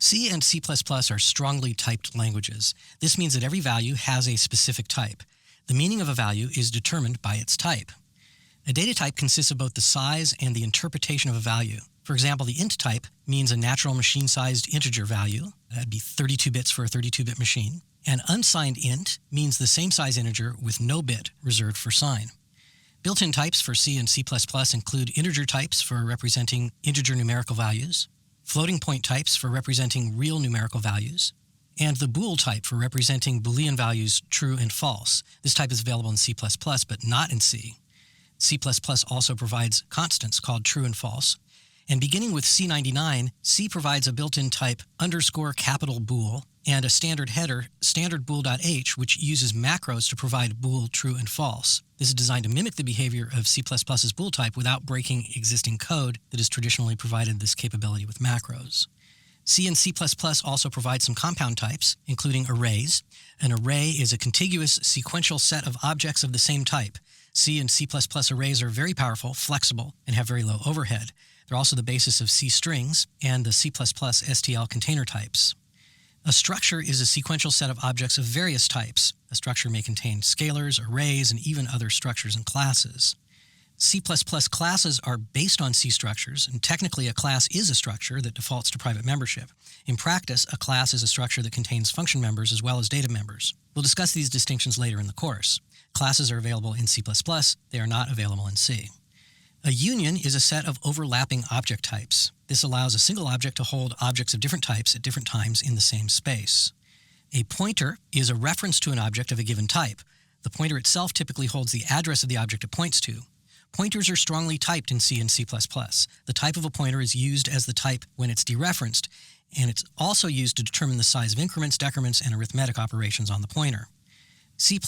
C and C++ are strongly typed languages. This means that every value has a specific type. The meaning of a value is determined by its type. A data type consists of both the size and the interpretation of a value. For example, the int type means a natural machine-sized integer value. That'd be 32 bits for a 32-bit machine. An unsigned int means the same size integer with no bit reserved for sign. Built-in types for C and C++ include integer types for representing integer numerical values, floating point types for representing real numerical values, and the bool type for representing Boolean values true and false. This type is available in C++, but not in C. C++ also provides constants called true and false. And beginning with C99, C provides a built-in type _bool and a standard header, standardbool.h, which uses macros to provide bool true and false. This is designed to mimic the behavior of C++'s bool type without breaking existing code that has traditionally provided this capability with macros. C and C++ also provide some compound types, including arrays. An array is a contiguous sequential set of objects of the same type. C and C++ arrays are very powerful, flexible, and have very low overhead. They're also the basis of C strings and the C++ STL container types. A structure is a sequential set of objects of various types. A structure may contain scalars, arrays, and even other structures and classes. C++ classes are based on C structures, and technically a class is a structure that defaults to private membership. In practice, a class is a structure that contains function members as well as data members. We'll discuss these distinctions later in the course. Classes are available in C++, they are not available in C. A union is a set of overlapping object types. This allows a single object to hold objects of different types at different times in the same space. A pointer is a reference to an object of a given type. The pointer itself typically holds the address of the object it points to. Pointers are strongly typed in C and C++. The type of a pointer is used as the type when it's dereferenced, and it's also used to determine the size of increments, decrements, and arithmetic operations on the pointer. C++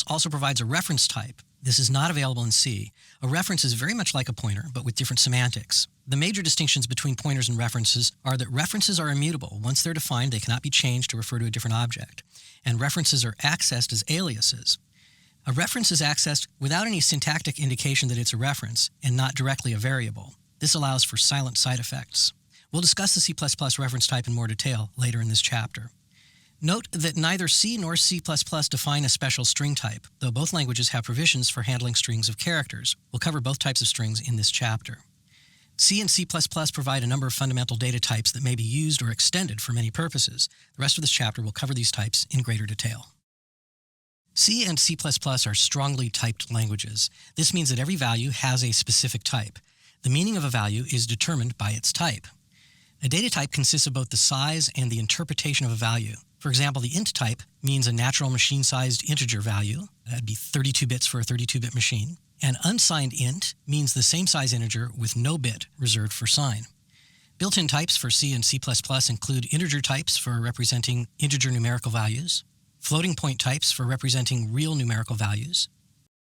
also provides a reference type. This is not available in C. A reference is very much like a pointer, but with different semantics. The major distinctions between pointers and references are that references are immutable. Once they're defined, they cannot be changed to refer to a different object. And references are accessed as aliases. A reference is accessed without any syntactic indication that it's a reference, and not directly a variable. This allows for silent side effects. We'll discuss the C++ reference type in more detail later in this chapter. Note that neither C nor C++ define a special string type, though both languages have provisions for handling strings of characters. We'll cover both types of strings in this chapter. C and C++ provide a number of fundamental data types that may be used or extended for many purposes. The rest of this chapter will cover these types in greater detail. C and C++ are strongly typed languages. This means that every value has a specific type. The meaning of a value is determined by its type. A data type consists of both the size and the interpretation of a value. For example, the int type means a natural machine-sized integer value. That'd be 32 bits for a 32-bit machine. An unsigned int means the same size integer with no bit reserved for sign. Built-in types for C and C++ include integer types for representing integer numerical values, floating point types for representing real numerical values,